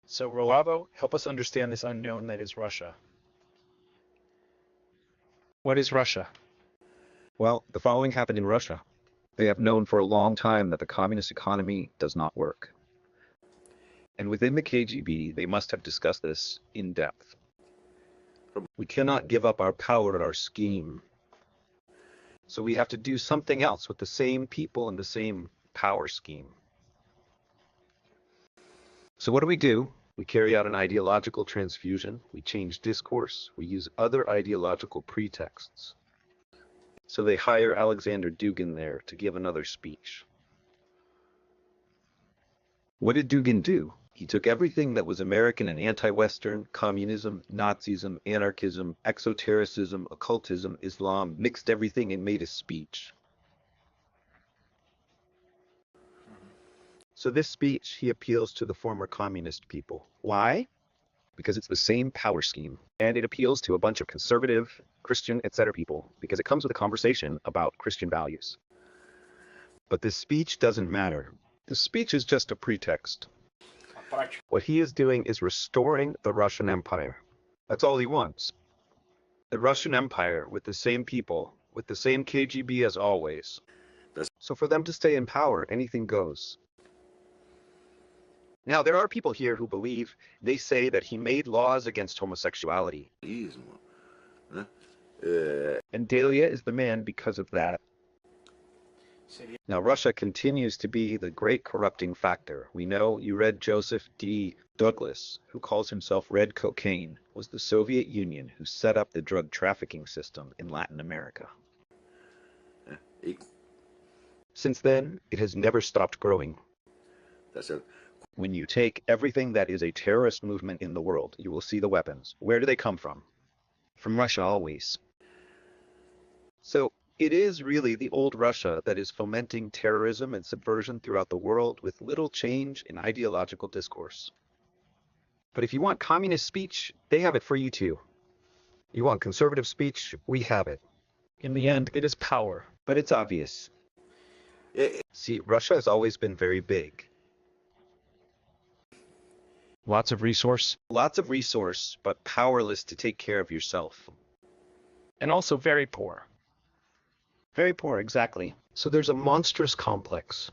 So, Rolavo, help us understand this unknown that is Russia. What is Russia? Well, the following happened in Russia. They have known for a long time that the communist economy does not work. And within the KGB, they must have discussed this in depth. We cannot give up our power and our scheme. So we have to do something else with the same people and the same power scheme. So what do? We carry out an ideological transfusion, we change discourse, we use other ideological pretexts. So they hire Alexander Dugin there to give another speech. What did Dugin do? He took everything that was American and anti-Western, communism, Nazism, anarchism, exotericism, occultism, Islam, mixed everything and made a speech. So this speech, he appeals to the former communist people. Why? Because it's the same power scheme. And it appeals to a bunch of conservative, Christian, etc. people, because it comes with a conversation about Christian values. But this speech doesn't matter. The speech is just a pretext. What he is doing is restoring the Russian Empire. That's all he wants. The Russian Empire with the same people, with the same KGB as always. So for them to stay in power, anything goes. Now, there are people here who believe, they say that he made laws against homosexuality. And Delia is the man because of that. Now, Russia continues to be the great corrupting factor. We know you read Joseph D. Douglas, who calls himself Red Cocaine, was the Soviet Union who set up the drug trafficking system in Latin America. Since then, it has never stopped growing. When you take everything that is a terrorist movement in the world, you will see the weapons. Where do they come from? From Russia always. So, it is really the old Russia that is fomenting terrorism and subversion throughout the world with little change in ideological discourse. But if you want communist speech, they have it for you too. You want conservative speech, we have it. In the end, it is power. But it's obvious. See, Russia has always been very big. Lots of resource. Lots of resource, but powerless to take care of yourself. And also very poor. Very poor, exactly. So there's a monstrous complex.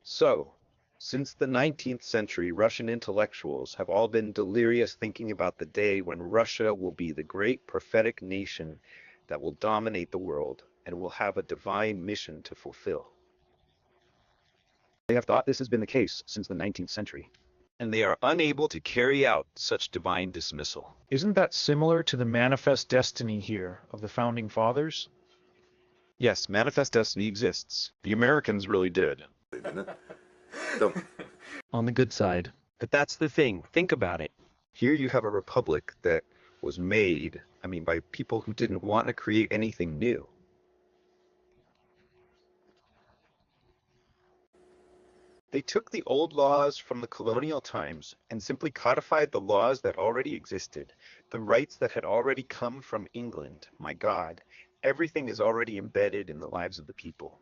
So, since the 19th century, Russian intellectuals have all been delirious thinking about the day when Russia will be the great prophetic nation that will dominate the world and will have a divine mission to fulfill. They have thought this has been the case since the 19th century, and they are unable to carry out such divine dismissal. Isn't that similar to the manifest destiny here of the Founding Fathers? Yes, manifest destiny exists. The Americans really did. On the good side. But that's the thing. Think about it. Here you have a republic that was made, by people who didn't want to create anything new. They took the old laws from the colonial times and simply codified the laws that already existed, the rights that had already come from England. My God, everything is already embedded in the lives of the people.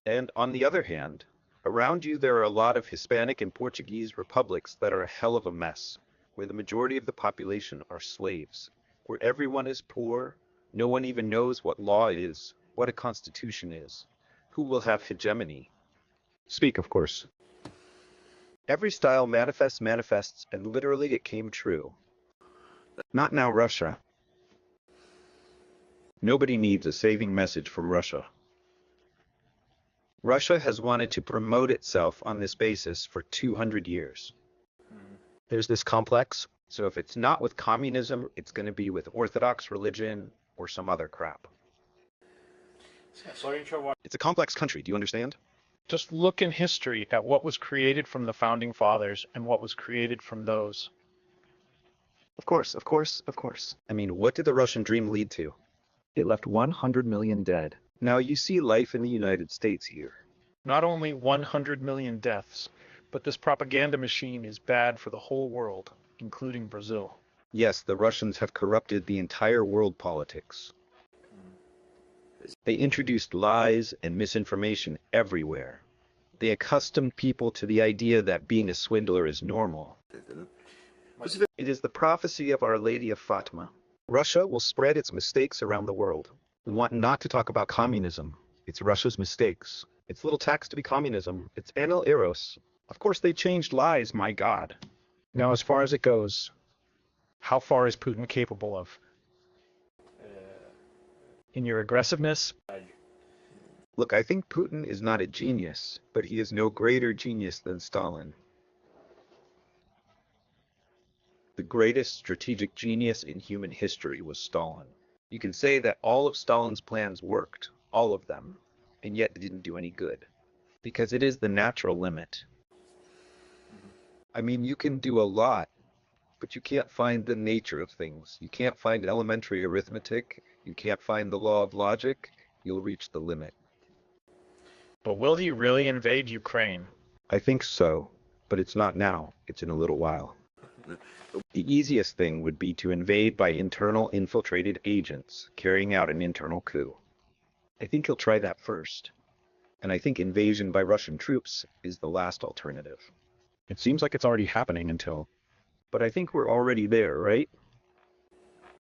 And on the other hand, around you there are a lot of Hispanic and Portuguese republics that are a hell of a mess, where the majority of the population are slaves, where everyone is poor, no one even knows what law is, what a constitution is, who will have hegemony. Speak, of course. Every style manifests, and literally it came true. Not now Russia. Nobody needs a saving message from Russia. Russia has wanted to promote itself on this basis for 200 years. There's this complex, so if it's not with communism, it's going to be with Orthodox religion or some other crap. It's a complex country, do you understand? Just look in history at what was created from the Founding Fathers and what was created from those. Of course. What did the Russian dream lead to? It left 100 million dead. Now you see life in the United States here. Not only 100 million deaths, but this propaganda machine is bad for the whole world, including Brazil. Yes, the Russians have corrupted the entire world politics. They introduced lies and misinformation everywhere. They accustomed people to the idea that being a swindler is normal. It is the prophecy of Our Lady of Fatima. Russia will spread its mistakes around the world. We want not to talk about communism. It's Russia's mistakes. It's little tax to be communism. It's Enel Eros. Of course they changed lies, my God. Now, as far as it goes, how far is Putin capable of? In your aggressiveness? Look, I think Putin is not a genius, but he is no greater genius than Stalin. The greatest strategic genius in human history was Stalin. You can say that all of Stalin's plans worked, all of them, and yet they didn't do any good, because it is the natural limit. I mean, you can do a lot, but you can't find the nature of things. You can't find elementary arithmetic. You can't find the law of logic. You'll reach the limit. But will he really invade Ukraine? I think so, but it's not now. It's in a little while. The easiest thing would be to invade by internal infiltrated agents carrying out an internal coup. I think he'll try that first. And I think invasion by Russian troops is the last alternative. It seems like it's already happening until... But I think we're already there, right?